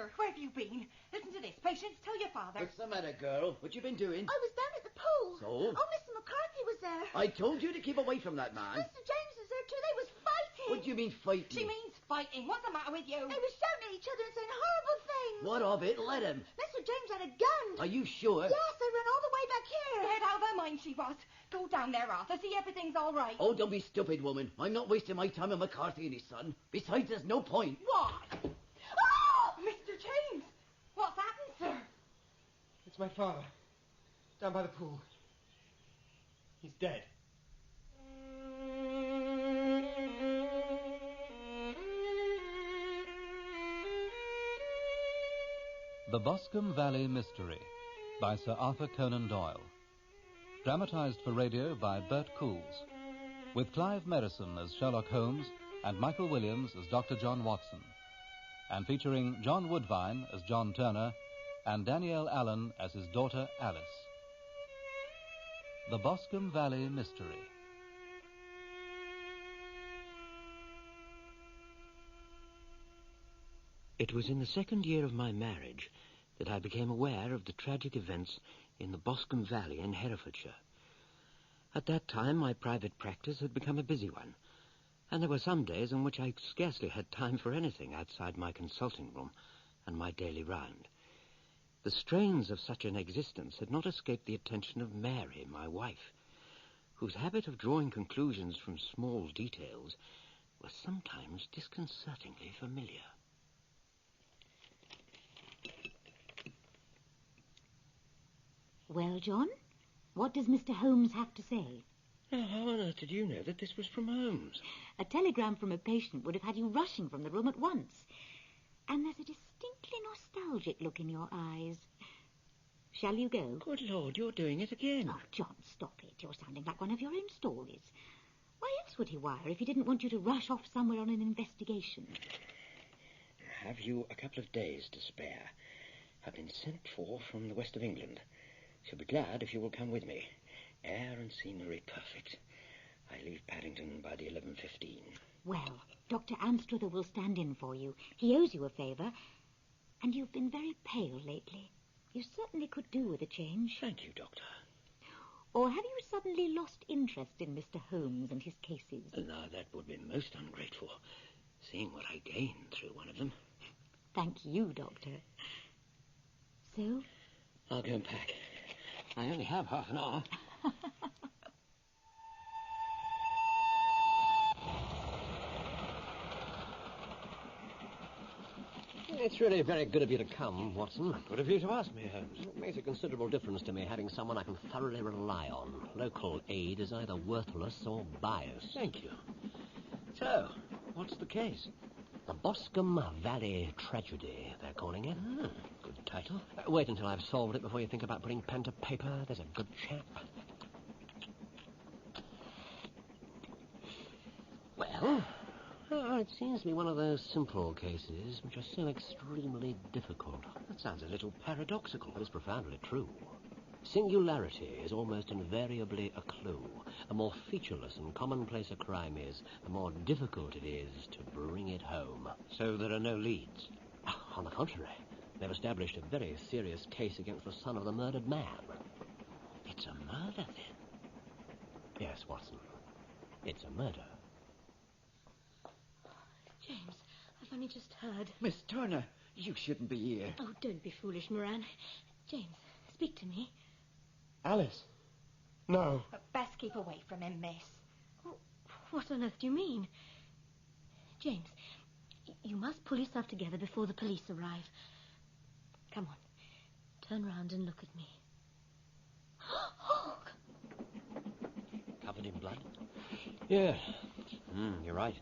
Arthur? Where have you been? Listen to this. Patience, tell your father. What's the matter, girl? What you been doing? I was down at the pool. So? Oh, Mr. McCarthy was there. I told you to keep away from that man. Mr. James was there too. They was fighting. What do you mean fighting? She means fighting. What's the matter with you? They was shouting at each other and saying horrible things. What of it? Let him. Mr. James had a gun. Are you sure? Yes, they ran all the way back here. Scared out of her mind she was. Go down there, Arthur. See everything's all right. Oh, don't be stupid, woman. I'm not wasting my time on McCarthy and his son. Besides, there's no point. What? Oh! Mr. James! What's happened, sir? It's my father. Down by the pool. He's dead. The Boscombe Valley Mystery by Sir Arthur Conan Doyle. Dramatized for radio by Bert Coules, with Clive Merrison as Sherlock Holmes and Michael Williams as Dr. John Watson, and featuring John Woodvine as John Turner and Danielle Allen as his daughter Alice. The Boscombe Valley Mystery. It was in the second year of my marriage that I became aware of the tragic events in the Boscombe Valley in Herefordshire. At that time, my private practice had become a busy one, and there were some days on which I scarcely had time for anything outside my consulting room and my daily round. The strains of such an existence had not escaped the attention of Mary, my wife, whose habit of drawing conclusions from small details was sometimes disconcertingly familiar. Well, John, what does Mr. Holmes have to say? Oh, how on earth did you know that this was from Holmes? A telegram from a patient would have had you rushing from the room at once. And there's a distinctly nostalgic look in your eyes. Shall you go? Good Lord, you're doing it again. Oh, John, stop it. You're sounding like one of your own stories. Why else would he wire if he didn't want you to rush off somewhere on an investigation? Have you a couple of days to spare? I've been sent for from the west of England. Shall be glad if you will come with me. Air and scenery perfect. I leave Paddington by the 11:15. Well, Dr. Anstruther will stand in for you. He owes you a favour. And you've been very pale lately. You certainly could do with a change. Thank you, Doctor. Or have you suddenly lost interest in Mr. Holmes and his cases? Now, that would be most ungrateful, seeing what I gained through one of them. Thank you, Doctor. So? I'll go and pack. I only have half an hour. It's really very good of you to come, Watson. Good of you to ask me, Holmes. It makes a considerable difference to me having someone I can thoroughly rely on. Local aid is either worthless or biased. Thank you. So, what's the case? The Boscombe Valley Tragedy, they're calling it. Good title. Wait until I've solved it before you think about putting pen to paper. There's a good chap. Well, it seems to be one of those simple cases which are so extremely difficult. That sounds a little paradoxical. But it's profoundly true. Singularity is almost invariably a clue. The more featureless and commonplace a crime is, the more difficult it is to bring it home. So there are no leads? On the contrary, they've established a very serious case against the son of the murdered man. It's a murder, then? Yes, Watson. It's a murder. James, I've only just heard. Miss Turner, you shouldn't be here. Oh, don't be foolish, Moran. James, speak to me. Alice. No. Best keep away from him, miss. Oh, what on earth do you mean? James, you must pull yourself together before the police arrive. Come on. Turn round and look at me. Oh! Covered in blood? Yeah. You're right.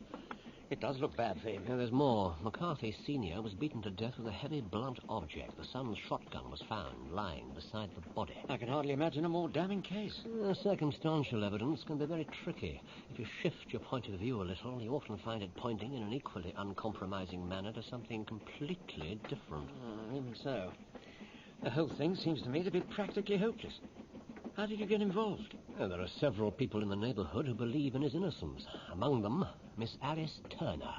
It does look bad for him. Yeah, there's more. McCarthy Sr. was beaten to death with a heavy blunt object. The son's shotgun was found lying beside the body. I can hardly imagine a more damning case. Circumstantial evidence can be very tricky. If you shift your point of view a little, you often find it pointing in an equally uncompromising manner to something completely different. Even so. The whole thing seems to me to be practically hopeless. How did you get involved? There are several people in the neighbourhood who believe in his innocence. Among them, Miss Alice Turner.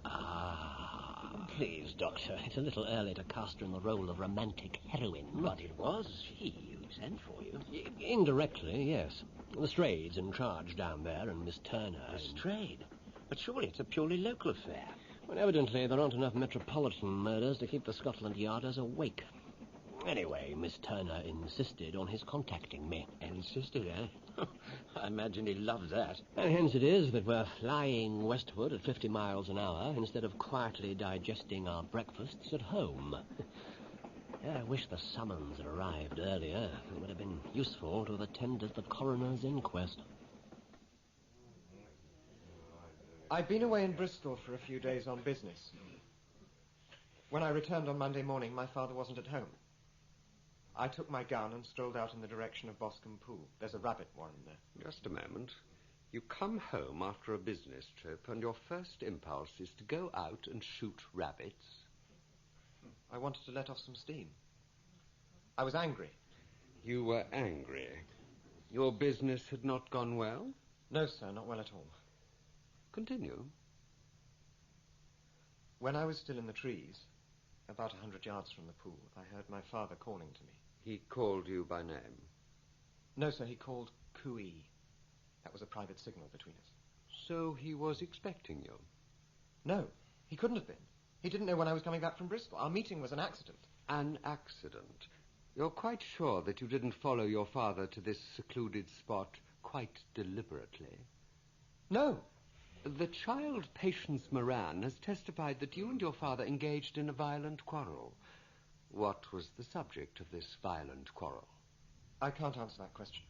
Ah. please, Doctor. It's a little early to cast her in the role of romantic heroine. But it was she who sent for you. Indirectly, yes. Lestrade's in charge down there, and Miss Turner... Lestrade? But surely it's a purely local affair. Well, evidently there aren't enough metropolitan murders to keep the Scotland Yarders awake. Anyway, Miss Turner insisted on his contacting me. Insisted, eh? I imagine he loved that. And hence it is that we're flying westward at 50 miles an hour instead of quietly digesting our breakfasts at home. I wish the summons had arrived earlier. It would have been useful to have attended the coroner's inquest. I'd been away in Bristol for a few days on business. When I returned on Monday morning, my father wasn't at home. I took my gun and strolled out in the direction of Boscombe Pool. There's a rabbit warren there. Just a moment. You come home after a business trip, and your first impulse is to go out and shoot rabbits. I wanted to let off some steam. I was angry. You were angry. Your business had not gone well? No, sir, not well at all. Continue. When I was still in the trees, about 100 yards from the pool, I heard my father calling to me. He called you by name? No, sir, he called Coules. That was a private signal between us. So he was expecting you? No, he couldn't have been. He didn't know when I was coming back from Bristol. Our meeting was an accident. An accident? You're quite sure that you didn't follow your father to this secluded spot quite deliberately? No. The child Patience Moran has testified that you and your father engaged in a violent quarrel. What was the subject of this violent quarrel? I can't answer that question.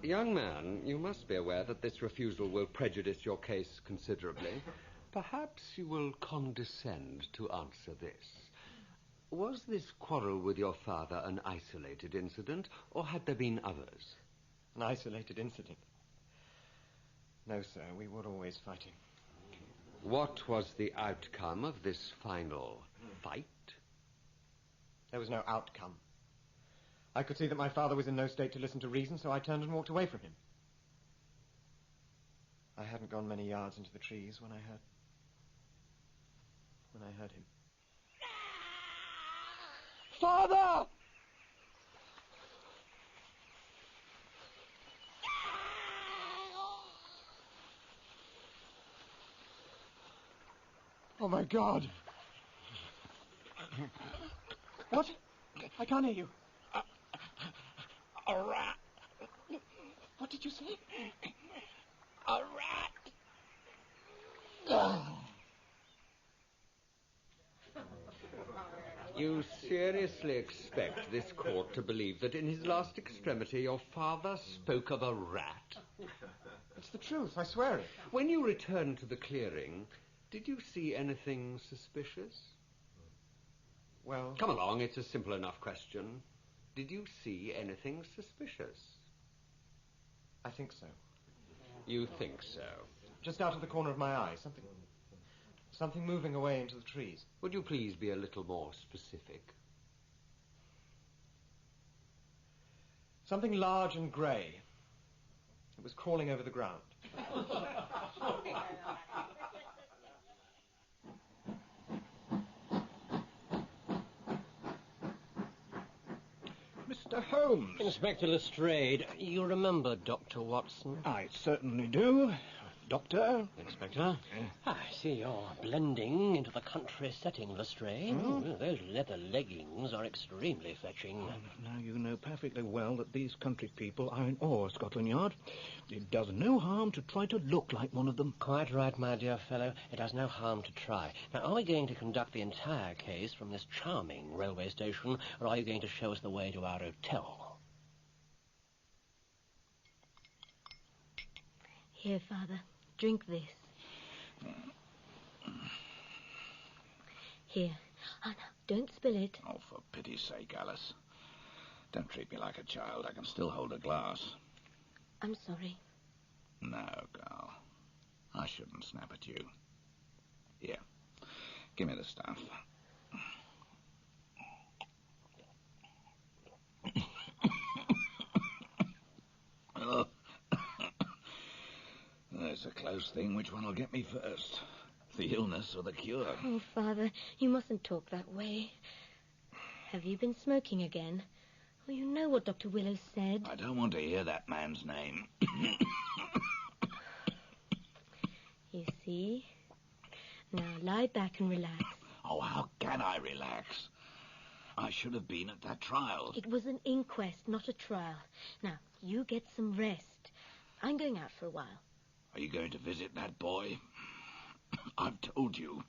Young man, you must be aware that this refusal will prejudice your case considerably. Perhaps you will condescend to answer this. Was this quarrel with your father an isolated incident, or had there been others? An isolated incident? No, sir, we were always fighting. What was the outcome of this final fight? There was no outcome. I could see that my father was in no state to listen to reason, so I turned and walked away from him. I hadn't gone many yards into the trees when I heard him. Father! Oh, my God. What? I can't hear you. A rat. What did you say? A rat. You seriously expect this court to believe that in his last extremity your father spoke of a rat? It's the truth, I swear it. When you returned to the clearing, did you see anything suspicious? Well... Come along, it's a simple enough question. Did you see anything suspicious? I think so. You think so? Just out of the corner of my eye, something moving away into the trees. Would you please be a little more specific? Something large and grey. It was crawling over the ground. Mr. Holmes. Inspector Lestrade, you remember Dr. Watson? I certainly do. Doctor? Inspector? I see you're blending into the country setting, Lestrade. Those leather leggings are extremely fetching. Now, you know perfectly well that these country people are in awe of Scotland Yard. It does no harm to try to look like one of them. Quite right, my dear fellow. It does no harm to try. Now, are we going to conduct the entire case from this charming railway station, or are you going to show us the way to our hotel? Here, Father. Drink this. Here. Oh, no, don't spill it. Oh, for pity's sake, Alice. Don't treat me like a child. I can still hold a glass. I'm sorry. No, girl. I shouldn't snap at you. Here. Give me the stuff. Oh. It's a close thing which one will get me first. The illness or the cure. Oh, Father, you mustn't talk that way. Have you been smoking again? Well, you know what Dr. Willow said. I don't want to hear that man's name. You see? Now lie back and relax. Oh, how can I relax? I should have been at that trial. It was an inquest, not a trial. Now, you get some rest. I'm going out for a while. Are you going to visit that boy? I've told you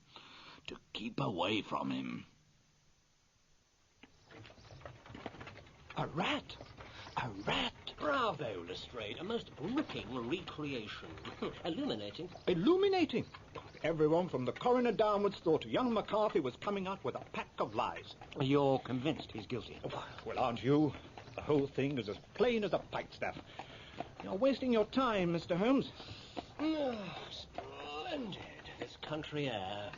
to keep away from him. A rat! A rat! Bravo, Lestrade. A most gripping recreation. Illuminating. Illuminating? Everyone from the coroner downwards thought young McCarthy was coming out with a pack of lies. You're convinced he's guilty? Well, aren't you? The whole thing is as plain as a pikestaff. You're wasting your time, Mr. Holmes. Splendid. This country air.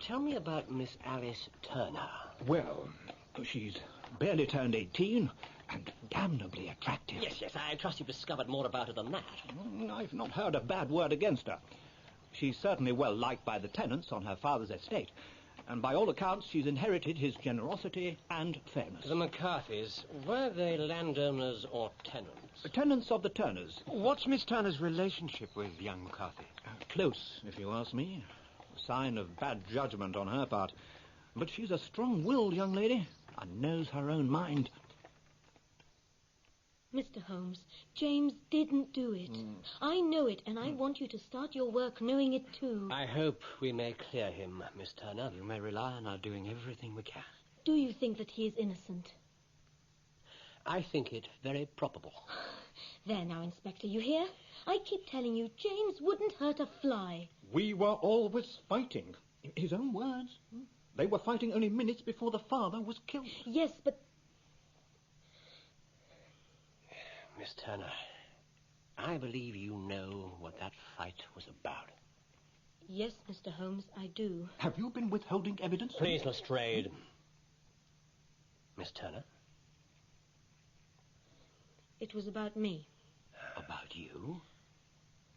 Tell me about Miss Alice Turner. Well, she's barely turned 18 and damnably attractive. Yes, I trust you've discovered more about her than that. I've not heard a bad word against her. She's certainly well liked by the tenants on her father's estate, and by all accounts she's inherited his generosity and fairness. The McCarthys, were they landowners or tenants? Tenants of the Turners. What's Miss Turner's relationship with young McCarthy? Close, if you ask me. A sign of bad judgment on her part. But she's a strong-willed young lady and knows her own mind. Mr. Holmes, James didn't do it. I know it, and I want you to start your work knowing it too. I hope we may clear him, Miss Turner. You may rely on our doing everything we can. Do you think that he is innocent? I think it very probable. There now, Inspector, you hear? I keep telling you, James wouldn't hurt a fly. We were always fighting. His own words. They were fighting only minutes before the father was killed. Yes, but... Miss Turner, I believe you know what that fight was about. Yes, Mr. Holmes, I do. Have you been withholding evidence? Please, Lestrade. Miss Turner? It was about me. About you?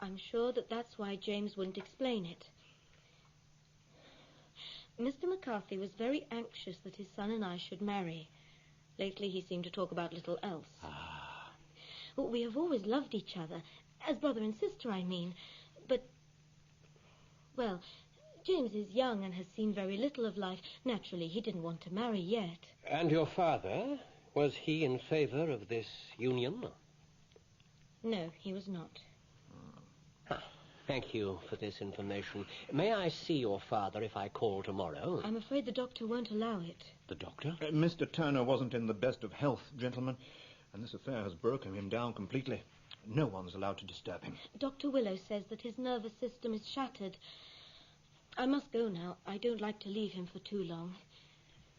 I'm sure that that's why James wouldn't explain it. Mr. McCarthy was very anxious that his son and I should marry. Lately he seemed to talk about little else. Well, we have always loved each other, as brother and sister, I mean. But, well, James is young and has seen very little of life. Naturally, he didn't want to marry yet. And your father? Was he in favor of this union? No, he was not. Thank you for this information. May I see your father if I call tomorrow? I'm afraid the doctor won't allow it. The doctor? Mr. Turner wasn't in the best of health, gentlemen, and this affair has broken him down completely. No one's allowed to disturb him. Dr. Willow says that his nervous system is shattered. I must go now. I don't like to leave him for too long.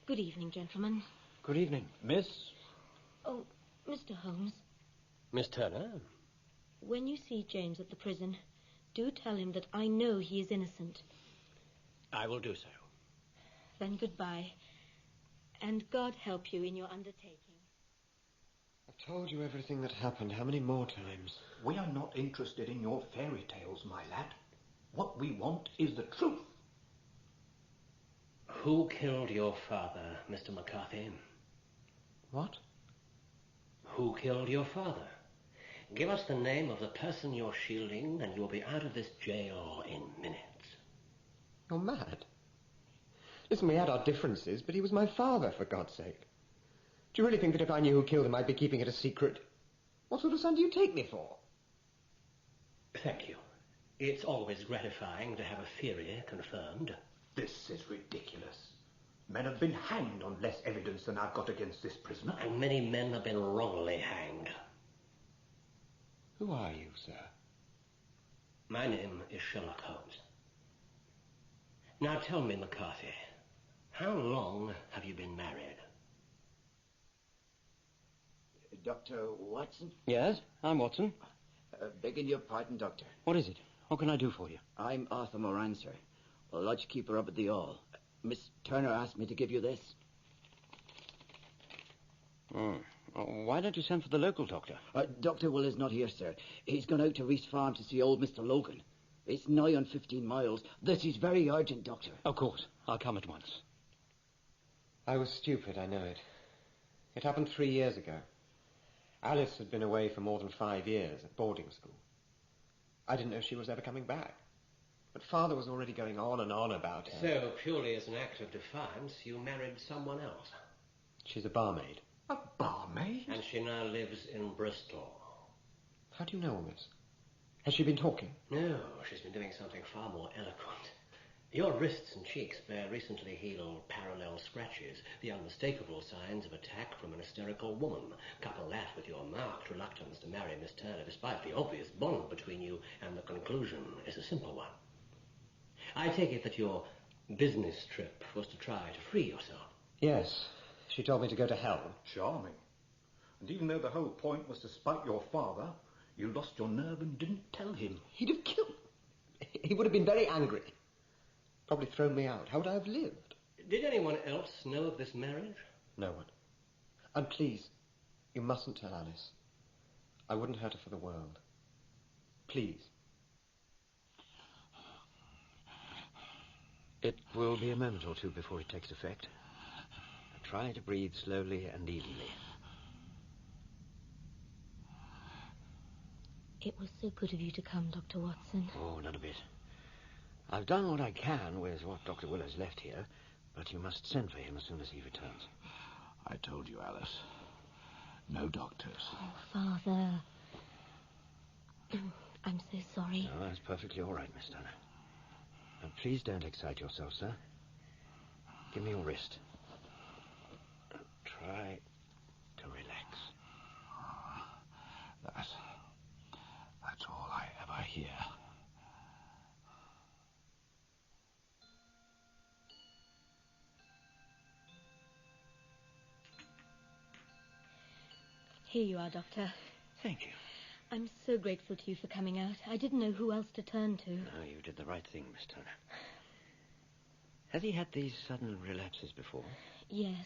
Good evening, gentlemen. Good evening. Miss? Oh, Mr. Holmes, Miss Turner? when you see James at the prison, do tell him that I know he is innocent. I will do so. Then goodbye. And God help you in your undertaking. I've told you everything that happened. How many more times? We are not interested in your fairy tales, my lad. What we want is the truth. Who killed your father, Mr. McCarthy? What? Who killed your father? Give us the name of the person you're shielding, and you'll be out of this jail in minutes. You're mad. Listen, we had our differences, but he was my father, for God's sake. Do you really think that if I knew who killed him, I'd be keeping it a secret? What sort of son do you take me for? Thank you. It's always gratifying to have a theory confirmed. This is ridiculous. Men have been hanged on less evidence than I've got against this prisoner. And many men have been wrongly hanged. Who are you, sir? My name is Sherlock Holmes. Now tell me, McCarthy, how long have you been married? Dr. Watson? Yes, I'm Watson. Begging your pardon, Doctor. What is it? What can I do for you? I'm Arthur Moran, sir. A lodge-keeper up at the Hall. Miss Turner asked me to give you this. Why don't you send for the local doctor? Dr. Will is not here, sir. He's gone out to Reese Farm to see old Mr. Logan. It's nigh on 15 miles. This is very urgent, Doctor. Of course. I'll come at once. I was stupid, I know it. It happened 3 years ago. Alice had been away for more than 5 years at boarding school. I didn't know she was ever coming back. But Father was already going on and on about her. So, purely as an act of defiance, you married someone else? She's a barmaid. A barmaid? And she now lives in Bristol. How do you know all this? Has she been talking? No, she's been doing something far more eloquent. Your wrists and cheeks bear recently healed parallel scratches, the unmistakable signs of attack from an hysterical woman. Couple that with your marked reluctance to marry Miss Turner, despite the obvious bond between you, and the conclusion is a simple one. I take it that your business trip was to try to free yourself. Yes. She told me to go to hell. Charming. And even though the whole point was to spite your father, you lost your nerve and didn't tell him. He'd have killed me. He would have been very angry. Probably thrown me out. How would I have lived? Did anyone else know of this marriage? No one. And please, you mustn't tell Alice. I wouldn't hurt her for the world. Please. It will be a moment or two before it takes effect. Try to breathe slowly and evenly. It was so good of you to come, Dr. Watson. Oh, none of it. I've done what I can with what Dr. Willer's left here, but you must send for him as soon as he returns. I told you, Alice. No doctors. Oh, Father. I'm so sorry. No, that's perfectly all right, Miss Turner. Now, please don't excite yourself, sir. Give me your wrist. Try to relax. That's all I ever hear. Here you are, Doctor. Thank you. I'm so grateful to you for coming out. I didn't know who else to turn to. No, you did the right thing, Miss Turner. Has he had these sudden relapses before? Yes.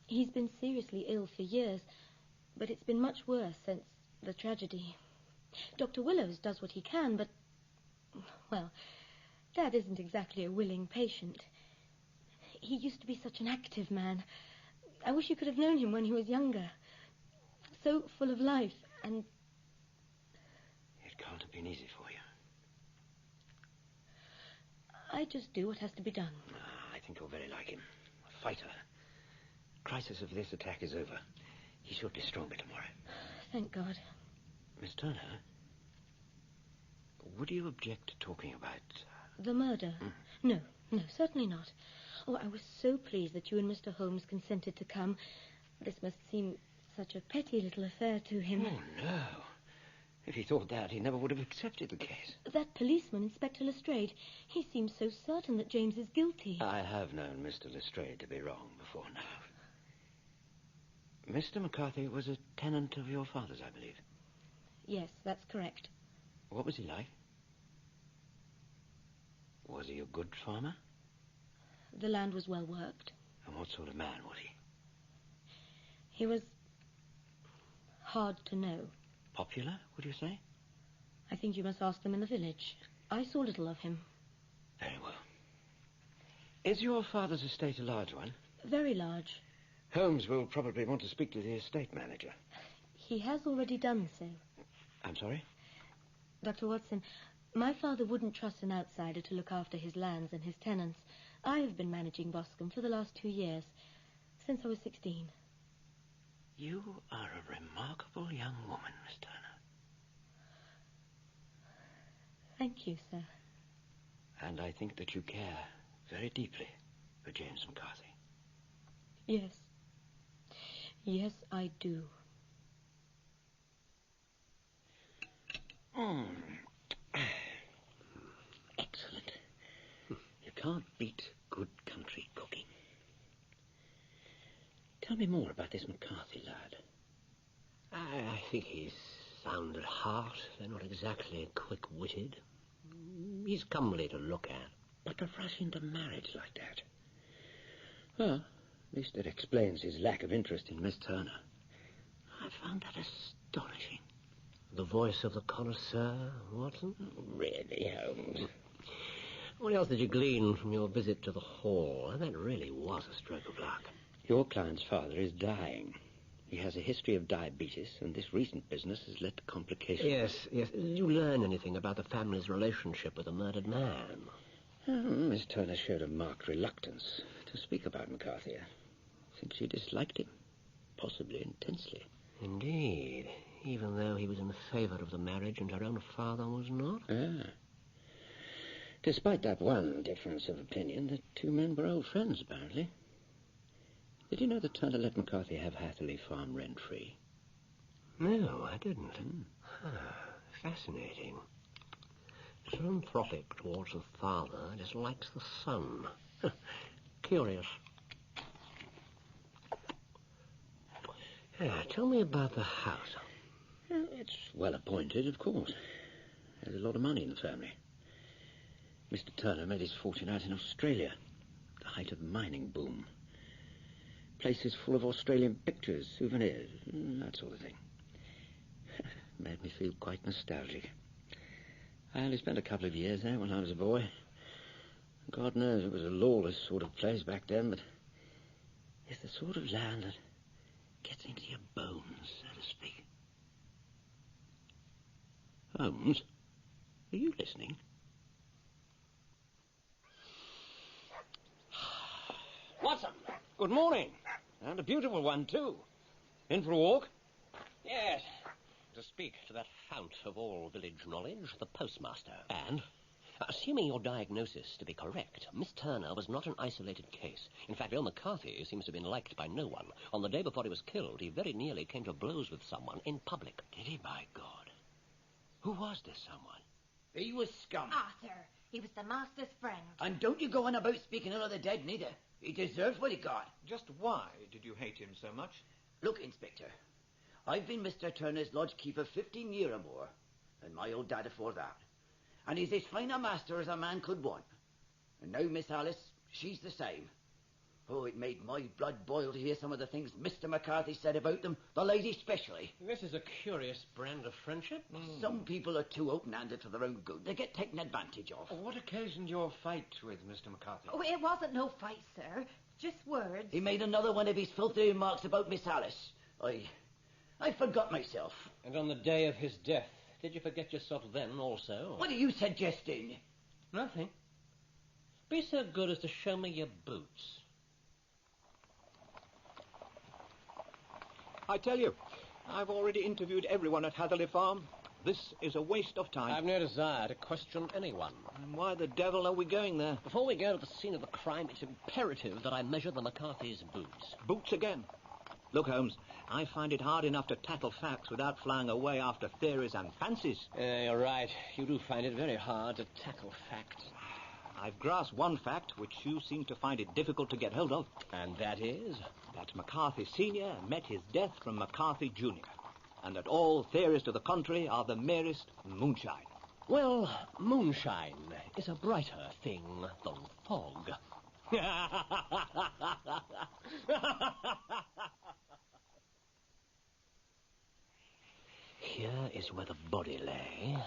He's been seriously ill for years, but it's been much worse since the tragedy. Dr. Willows does what he can, but, well, Dad isn't exactly a willing patient. He used to be such an active man. I wish you could have known him when he was younger. So full of life, and... It can't have been easy for you. I just do what has to be done. I think you're very like him. A fighter. Crisis of this attack is over. He should be stronger tomorrow. Thank God. Miss Turner, would you object to talking about... The murder? No, certainly not. Oh, I was so pleased that you and Mr. Holmes consented to come. This must seem such a petty little affair to him. Oh, no. If he thought that, he never would have accepted the case. That policeman, Inspector Lestrade, he seems so certain that James is guilty. I have known Mr. Lestrade to be wrong before now. Mr. McCarthy was a tenant of your father's, I believe. Yes, that's correct. What was he like? Was he a good farmer? The land was well worked. And what sort of man was he? He was hard to know. Popular, would you say? I think you must ask them in the village. I saw little of him. Very well. Is your father's estate a large one? Very large. Holmes will probably want to speak to the estate manager. He has already done so. I'm sorry? Dr. Watson, my father wouldn't trust an outsider to look after his lands and his tenants. I have been managing Boscombe for the last 2 years, since I was 16. You are a remarkable young woman, Miss Turner. Thank you, sir. And I think that you care very deeply for James McCarthy. Yes. Yes, I do. Excellent. You can't beat good country cooking. Tell me more about this McCarthy lad. I think he's sound at heart, though not exactly quick-witted. He's comely to look at. But to rush into marriage like that... Well, at least it explains his lack of interest in Miss Turner. I found that astonishing. The voice of the connoisseur, Watson? Really, Holmes? What else did you glean from your visit to the hall? And that really was a stroke of luck. Your client's father is dying. He has a history of diabetes, and this recent business has led to complications. Yes. Did you learn anything about the family's relationship with the murdered man? Miss Turner showed a marked reluctance to speak about McCarthy. I think she disliked him, possibly intensely. Indeed, even though he was in favour of the marriage and her own father was not? Despite that one difference of opinion, the two men were old friends, apparently. Did you know that Turner let McCarthy have Hatherley Farm rent-free? No, I didn't. Fascinating. Philanthropic towards the father, dislikes the son. Curious. Tell me about the house. It's well appointed, of course. There's a lot of money in the family. Mr. Turner made his fortune out in Australia, the height of the mining boom. Place is full of Australian pictures, souvenirs, that sort of thing. Made me feel quite nostalgic. I only spent a couple of years there when I was a boy. God knows it was a lawless sort of place back then, but it's the sort of land that gets into your bones, so to speak. Holmes, are you listening? Watson, good morning. And a beautiful one, too. In for a walk? Yes. To speak to that fount of all village knowledge, the postmaster. And? Assuming your diagnosis to be correct, Miss Turner was not an isolated case. In fact, Bill McCarthy seems to have been liked by no one. On the day before he was killed, he very nearly came to blows with someone in public. Did he, by God? Who was this someone? He was scum. Sir, he was the master's friend. And don't you go on about speaking ill of the dead, neither. He deserves what he got. Just why did you hate him so much? Look, Inspector, I've been Mr. Turner's lodge keeper 15 year or more, and my old dad afore that. And he's as fine a master as a man could want. And now Miss Alice, she's the same. Oh, it made my blood boil to hear some of the things Mr. McCarthy said about them, the lady especially. This is a curious brand of friendship. Some people are too open-handed for their own good. They get taken advantage of. What occasioned your fight with Mr. McCarthy? Oh, it wasn't no fight, sir. Just words. He made another one of his filthy remarks about Miss Alice. I forgot myself. And on the day of his death, did you forget yourself then also? What are you suggesting? Nothing. Be so good as to show me your boots. I tell you, I've already interviewed everyone at Hatherley Farm. This is a waste of time. I've no desire to question anyone. And why the devil are we going there? Before we go to the scene of the crime, it's imperative that I measure the McCarthy's boots. Boots again. Look, Holmes, I find it hard enough to tackle facts without flying away after theories and fancies. You're right. You do find it very hard to tackle facts. I've grasped one fact which you seem to find it difficult to get hold of. And that is? That McCarthy Sr. met his death from McCarthy Jr., and that all theories to the contrary are the merest moonshine. Well, moonshine is a brighter thing than fog. Here is where the body lay.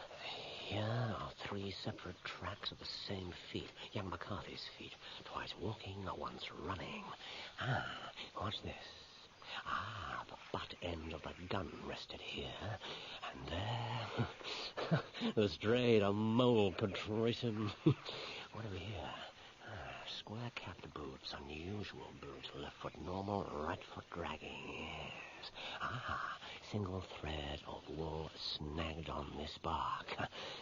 Here are 3 separate tracks of the same feet. Young McCarthy's feet. Twice walking, once running. What's this? The butt end of the gun rested here. And there... the strayed a mole could trace him. What have we here? Square-capped boots, unusual boots. Left foot normal, right foot dragging. Yes. Single thread of wool snagged on this bark.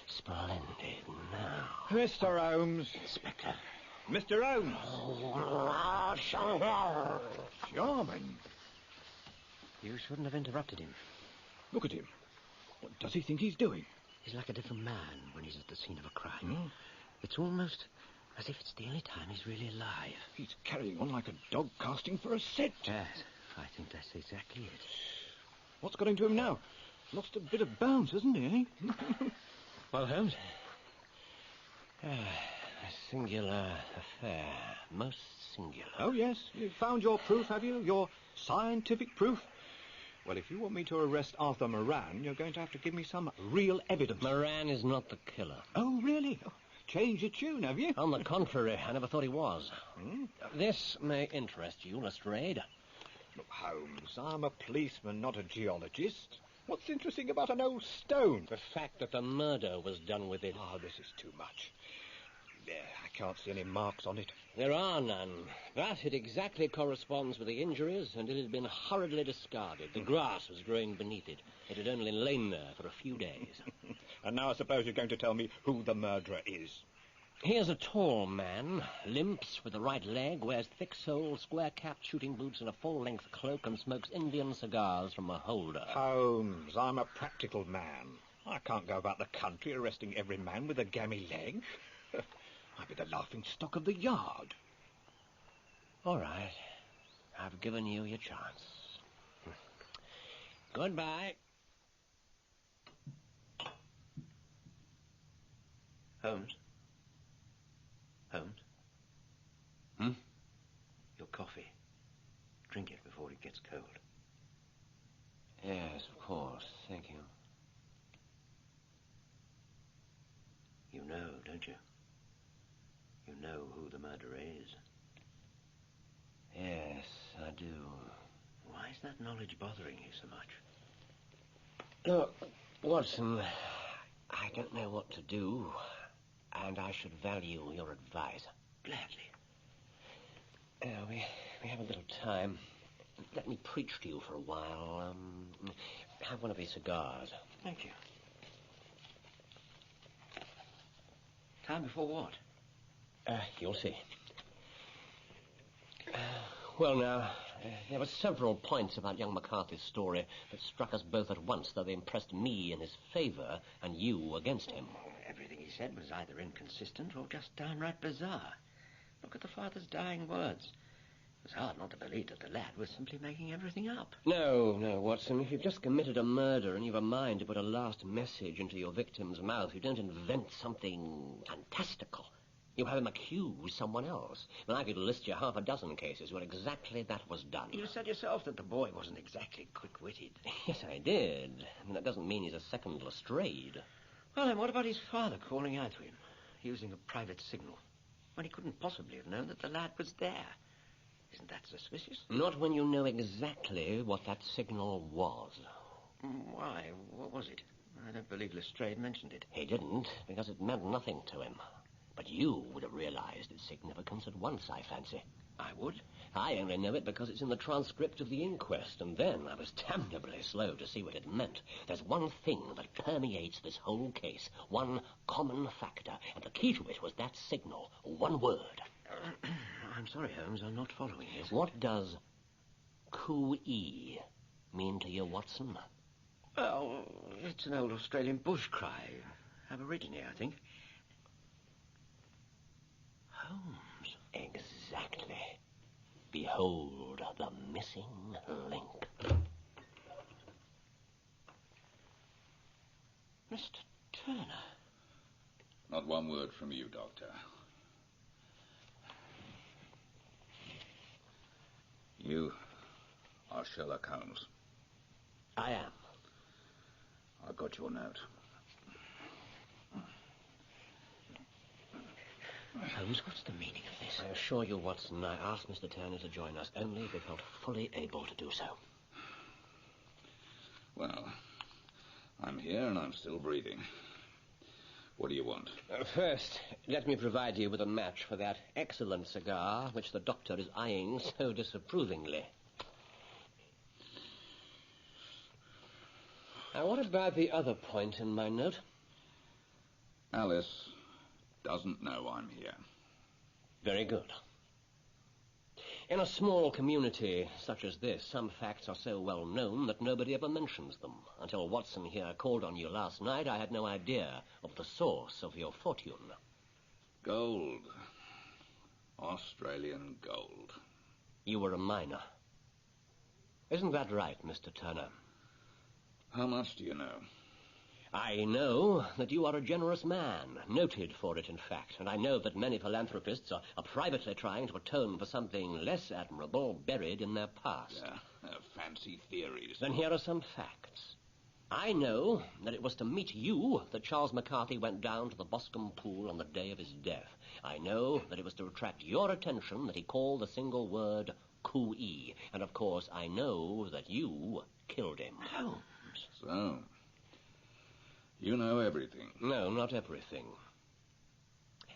Splendid. Now... Mr. Holmes. Inspector. Mr. Holmes. Charming. You shouldn't have interrupted him. Look at him. What does he think he's doing? He's like a different man when he's at the scene of a crime. It's almost as if it's the only time he's really alive. He's carrying on like a dog casting for a scent. Yes, I think that's exactly it. What's got into him now? Lost a bit of bounce, hasn't he, eh? Well, Holmes, a singular affair. Most singular. Oh, yes. You found your proof, have you? Your scientific proof? Well, if you want me to arrest Arthur Moran, you're going to have to give me some real evidence. Moran is not the killer. Oh, really? Oh, change your tune, have you? On the contrary, I never thought he was. This may interest you, Lestrade. Look, Holmes, I'm a policeman, not a geologist. What's interesting about an old stone? The fact that the murder was done with it. Oh, this is too much. I can't see any marks on it. There are none. But it exactly corresponds with the injuries, and it had been hurriedly discarded. The grass was growing beneath it. It had only lain there for a few days. And now I suppose you're going to tell me who the murderer is. He is a tall man, limps with the right leg, wears thick-soled, square-capped shooting boots and a full-length cloak, and smokes Indian cigars from a holder. Holmes, I'm a practical man. I can't go about the country arresting every man with a gammy leg. I'd be the laughing-stock of the yard. All right. I've given you your chance. Goodbye. Holmes? Holmes? Your coffee. Drink it before it gets cold. Yes, of course. Thank you. You know, don't you? You know who the murderer is. Yes, I do. Why is that knowledge bothering you so much? Look, Watson, I don't know what to do, and I should value your advice. Gladly. We have a little time. Let me preach to you for a while. Have one of these cigars. Thank you. Time before what? You'll see. Well, now, there were several points about young McCarthy's story that struck us both at once, though they impressed me in his favour and you against him. Everything he said was either inconsistent or just downright bizarre. Look at the father's dying words. It was hard not to believe that the lad was simply making everything up. No, Watson. If you've just committed a murder and you've a mind to put a last message into your victim's mouth, you don't invent something fantastical. You have him accuse someone else. And I could list you half a dozen cases where exactly that was done. You said yourself that the boy wasn't exactly quick-witted. Yes, I did. And that doesn't mean he's a second Lestrade. Well, then what about his father calling out to him, using a private signal, when he couldn't possibly have known that the lad was there? Isn't that suspicious? Not when you know exactly what that signal was. Why? What was it? I don't believe Lestrade mentioned it. He didn't, because it meant nothing to him. But you would have realized its significance at once, I fancy. I would? I only know it because it's in the transcript of the inquest, and then I was damnably slow to see what it meant. There's one thing that permeates this whole case, one common factor, and the key to it was that signal, one word. I'm sorry, Holmes, I'm not following you. What does Coules mean to you, Watson? Well, it's an old Australian bush cry. Aborigine, I think. Holmes. Exactly. Behold the missing link. Mr. Turner. Not one word from you, Doctor. You are Sherlock Holmes. I am. I got your note. Holmes, what's the meaning of this? I assure you, Watson, I asked Mr. Turner to join us only if he felt fully able to do so. Well, I'm here and I'm still breathing. What do you want? First, let me provide you with a match for that excellent cigar which the doctor is eyeing so disapprovingly. Now, what about the other point in my note? Alice doesn't know I'm here. Very good. In a small community such as this, some facts are so well known that nobody ever mentions them. Until Watson here called on you last night, I had no idea of the source of your fortune. Gold. Australian gold. You were a miner. Isn't that right, Mr. Turner? How much do you know? I know that you are a generous man, noted for it, in fact, and I know that many philanthropists are privately trying to atone for something less admirable buried in their past. Fancy theories. Then here are some facts. I know that it was to meet you that Charles McCarthy went down to the Boscombe pool on the day of his death. I know that it was to attract your attention that he called the single word Coules. And, of course, I know that you killed him. Holmes. So, you know everything. No, not everything.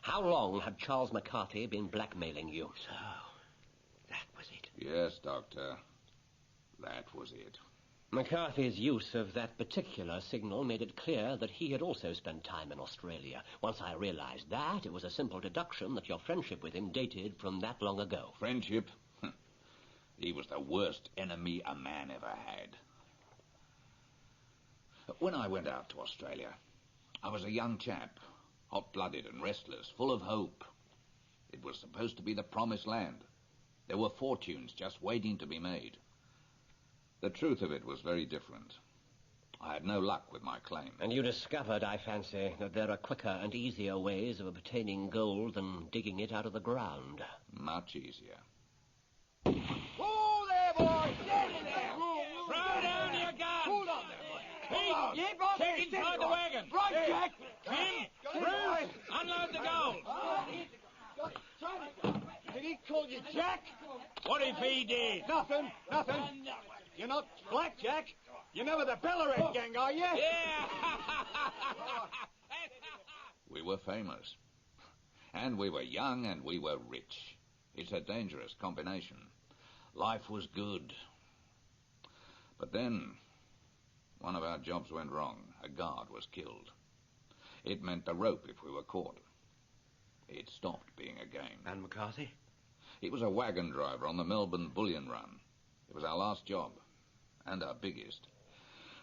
How long had Charles McCarthy been blackmailing you? So, that was it. Yes, Doctor. That was it. McCarthy's use of that particular signal made it clear that he had also spent time in Australia. Once I realized that, it was a simple deduction that your friendship with him dated from that long ago. Friendship? He was the worst enemy a man ever had. When I went out to Australia, I was a young chap, hot-blooded and restless, full of hope. It was supposed to be the promised land. There were fortunes just waiting to be made. The truth of it was very different. I had no luck with my claim. And you discovered, I fancy, that there are quicker and easier ways of obtaining gold than digging it out of the ground. Much easier. Whoa there, boy! Steady there! Throw down your gun! Hold on there, boy! Pete, check inside the wagon! Right, Jack! Jim, Bruce, unload the gold! Did he call you Jack? What if he did? Nothing. You're not Blackjack. You're never the Bellerin gang, are you? Yeah! We were famous. And we were young and we were rich. It's a dangerous combination. Life was good. But then, one of our jobs went wrong. A guard was killed. It meant the rope if we were caught. It stopped being a game. And McCarthy? He was a wagon driver on the Melbourne bullion run. It was our last job, and our biggest.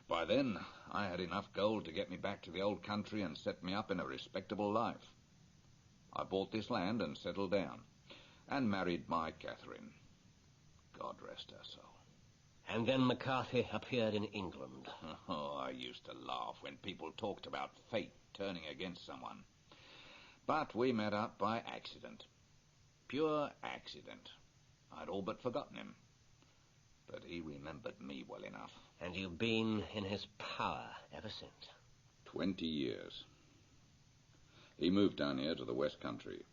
By then, I had enough gold to get me back to the old country and set me up in a respectable life. I bought this land and settled down, and married my Catherine. God rest her soul. And then McCarthy appeared in England. Oh, I used to laugh when people talked about fate turning against someone. But we met up by accident. Pure accident. I'd all but forgotten him. But he remembered me well enough. And you've been in his power ever since. 20 years. He moved down here to the West Country.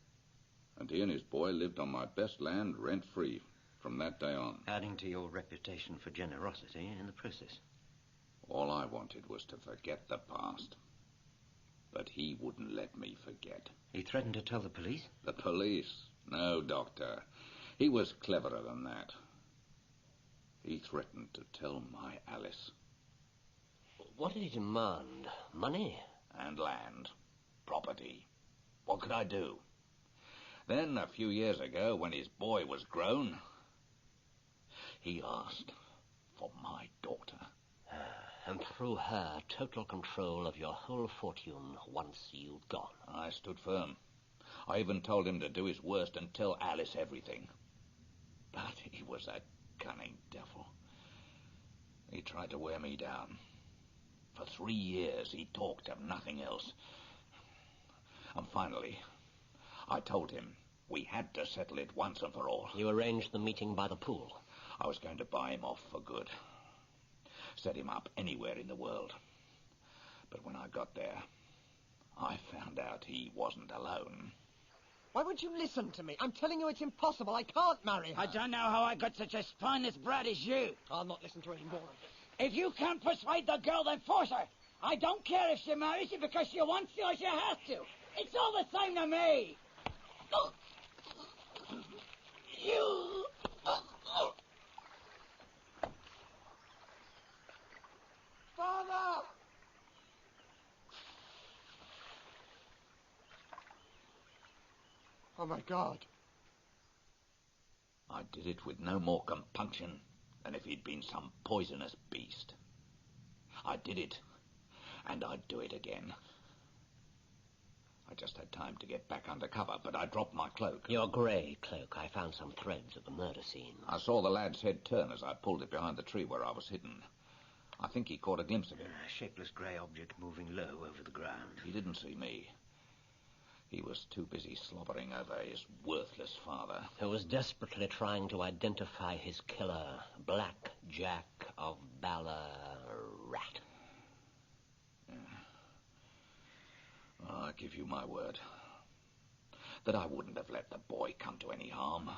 And he and his boy lived on my best land rent-free from that day on. Adding to your reputation for generosity in the process. All I wanted was to forget the past. But he wouldn't let me forget. He threatened to tell the police? The police? No, Doctor. He was cleverer than that. He threatened to tell my Alice. What did he demand? Money? And land. Property. What could I do? Then, a few years ago, when his boy was grown, he asked for my daughter. And through her, total control of your whole fortune once you've gone. I stood firm. I even told him to do his worst and tell Alice everything. But he was a cunning devil. He tried to wear me down. For 3 years, he talked of nothing else. And finally, I told him we had to settle it once and for all. You arranged the meeting by the pool. I was going to buy him off for good. Set him up anywhere in the world. But when I got there, I found out he wasn't alone. Why won't you listen to me? I'm telling you it's impossible. I can't marry her. I don't know how I got such a spineless brat as you. I'll not listen to any more of this. If you can't persuade the girl, then force her. I don't care if she marries you because she wants to or she has to. It's all the same to me. You... Father! Oh, my God. I did it with no more compunction than if he'd been some poisonous beast. I did it, and I'd do it again. I just had time to get back under cover, but I dropped my cloak. Your grey cloak. I found some threads at the murder scene. I saw the lad's head turn as I pulled it behind the tree where I was hidden. I think he caught a glimpse of it. A shapeless grey object moving low over the ground. He didn't see me. He was too busy slobbering over his worthless father. Who was desperately trying to identify his killer, Black Jack of Ballarat. Yeah. Well, I give you my word that I wouldn't have let the boy come to any harm.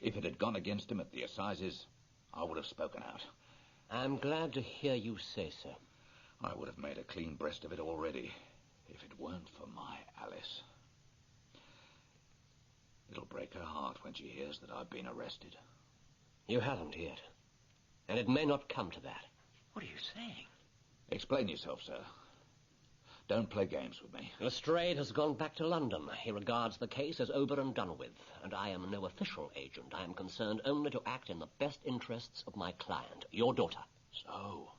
If it had gone against him at the assizes, I would have spoken out. I'm glad to hear you say so. I would have made a clean breast of it already, if it weren't for my Alice. It'll break her heart when she hears that I've been arrested. You haven't yet. And it may not come to that. What are you saying? Explain yourself, sir. Don't play games with me. Lestrade has gone back to London. He regards the case as over and done with, and I am no official agent. I am concerned only to act in the best interests of my client, your daughter. So,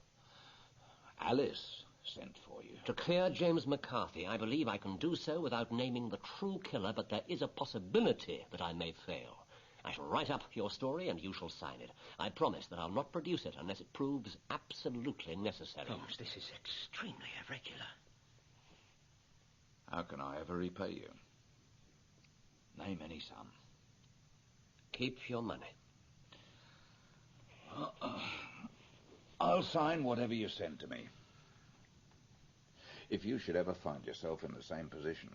Alice sent for you. To clear James McCarthy, I believe I can do so without naming the true killer, but there is a possibility that I may fail. I shall write up your story and you shall sign it. I promise that I'll not produce it unless it proves absolutely necessary. Holmes, this is extremely irregular. How can I ever repay you? Name any sum. Keep your money. I'll sign whatever you send to me. If you should ever find yourself in the same position,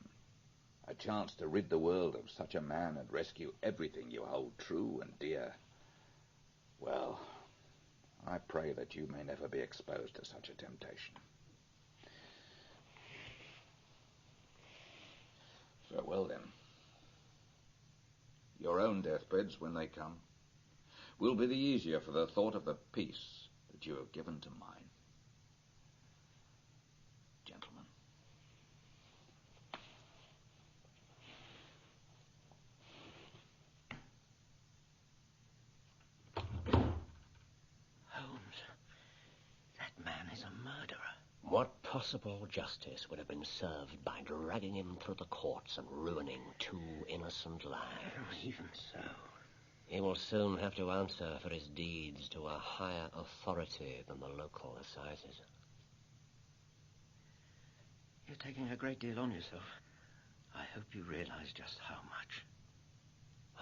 a chance to rid the world of such a man and rescue everything you hold true and dear, well, I pray that you may never be exposed to such a temptation. Farewell, then. Your own deathbeds, when they come, will be the easier for the thought of the peace that you have given to mine. Gentlemen. Holmes, that man is a murderer. What possible justice would have been served by dragging him through the courts and ruining 2 innocent lives? Even so. He will soon have to answer for his deeds to a higher authority than the local assizes. You're taking a great deal on yourself. I hope you realize just how much.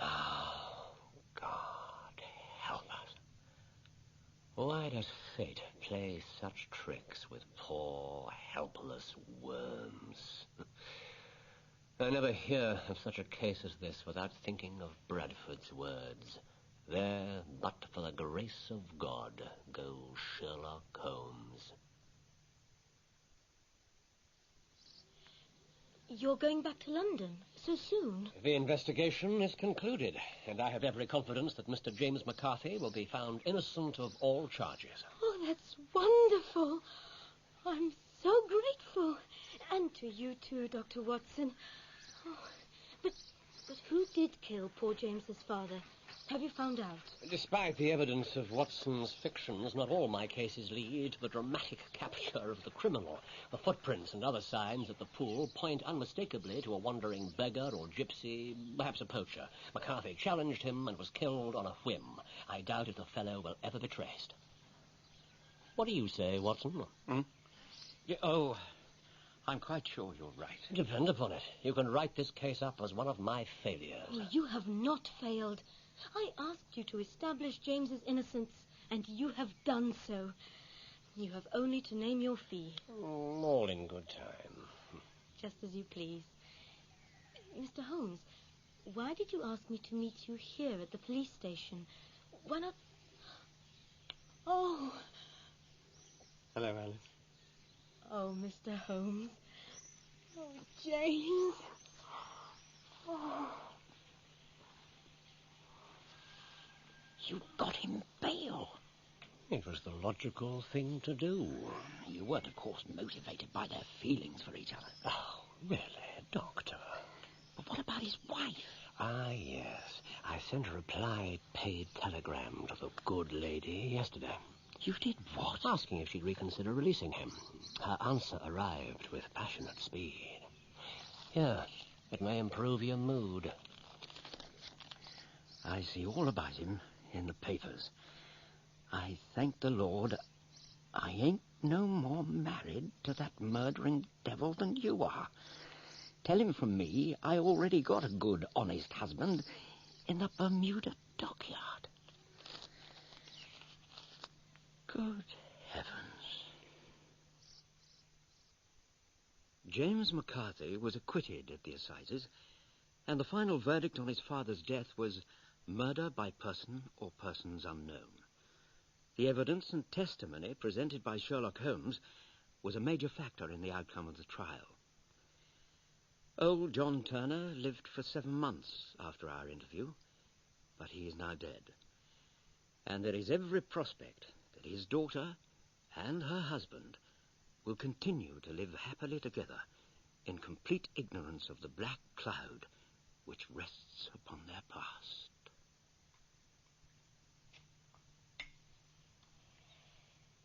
Oh, God, help us. Why does fate play such tricks with poor, helpless worms? I never hear of such a case as this without thinking of Bradford's words. There, but for the grace of God, goes Sherlock Holmes. You're going back to London so soon? The investigation is concluded, and I have every confidence that Mr. James McCarthy will be found innocent of all charges. Oh, that's wonderful. I'm so grateful. And to you too, Dr. Watson. Oh, but who did kill poor James's father? Have you found out? Despite the evidence of Watson's fictions, not all my cases lead to the dramatic capture of the criminal. The footprints and other signs at the pool point unmistakably to a wandering beggar or gypsy, perhaps a poacher. McCarthy challenged him and was killed on a whim. I doubt if the fellow will ever be traced. What do you say, Watson? Oh, I'm quite sure you're right. Depend upon it. You can write this case up as one of my failures. Oh, you have not failed. I asked you to establish James's innocence, and you have done so. You have only to name your fee. All in good time. Just as you please. Mr. Holmes, why did you ask me to meet you here at the police station? Why not... Oh. Hello, Alice. Oh, Mr. Holmes. Oh, James. Oh. You got him bail. It was the logical thing to do. You weren't, of course, motivated by their feelings for each other. Oh, really, Doctor? But what about his wife? Ah, yes. I sent a reply-paid telegram to the good lady yesterday. You did what? Asking if she'd reconsider releasing him. Her answer arrived with passionate speed. Here, it may improve your mood. I see all about him in the papers. I thank the Lord I ain't no more married to that murdering devil than you are. Tell him from me I already got a good, honest husband in the Bermuda dockyard. Good heavens. James McCarthy was acquitted at the assizes, and the final verdict on his father's death was murder by person or persons unknown. The evidence and testimony presented by Sherlock Holmes was a major factor in the outcome of the trial. Old John Turner lived for 7 months after our interview, but he is now dead. And there is every prospect that his daughter and her husband will continue to live happily together in complete ignorance of the black cloud which rests upon their past.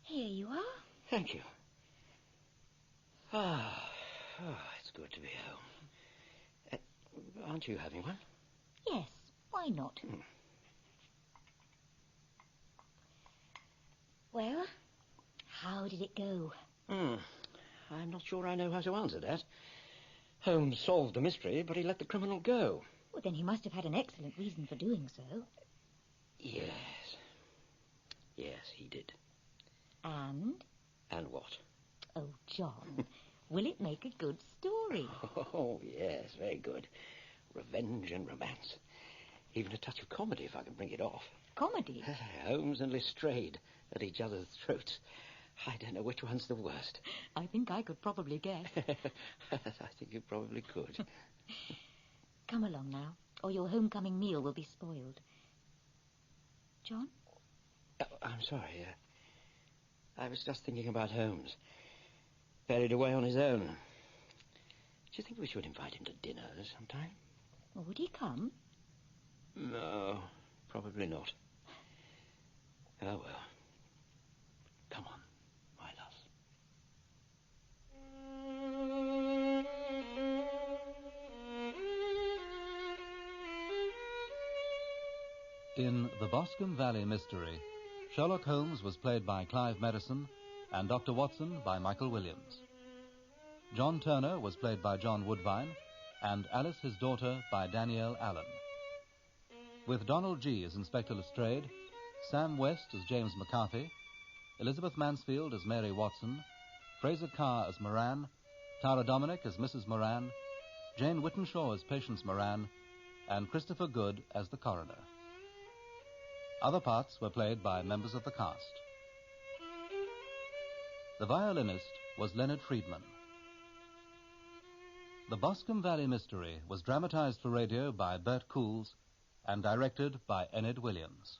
Here you are. Thank you. It's good to be home. Aren't you having one? Yes, why not? Well, how did it go? I'm not sure I know how to answer that. Holmes solved the mystery, but he let the criminal go. Well, then he must have had an excellent reason for doing so. Yes, he did. And? And what? Oh, John, will it make a good story? Oh, yes, very good. Revenge and romance. Even a touch of comedy, if I can bring it off. Comedy? Holmes and Lestrade at each other's throats. I don't know which one's the worst. I think I could probably guess. I think you probably could. Come along now, or your homecoming meal will be spoiled. John? I'm sorry. I was just thinking about Holmes. Buried away on his own. Do you think we should invite him to dinner sometime? Well, would he come? No, probably not. Oh, well. Come on, my love. In The Boscombe Valley Mystery, Sherlock Holmes was played by Clive Merrison and Dr. Watson by Michael Williams. John Turner was played by John Woodvine and Alice, his daughter, by Danielle Allen. With Donald G. as Inspector Lestrade, Sam West as James McCarthy, Elizabeth Mansfield as Mary Watson, Fraser Carr as Moran, Tara Dominic as Mrs. Moran, Jane Whittenshaw as Patience Moran, and Christopher Good as the coroner. Other parts were played by members of the cast. The violinist was Leonard Friedman. The Boscombe Valley Mystery was dramatized for radio by Bert Coules and directed by Enid Williams.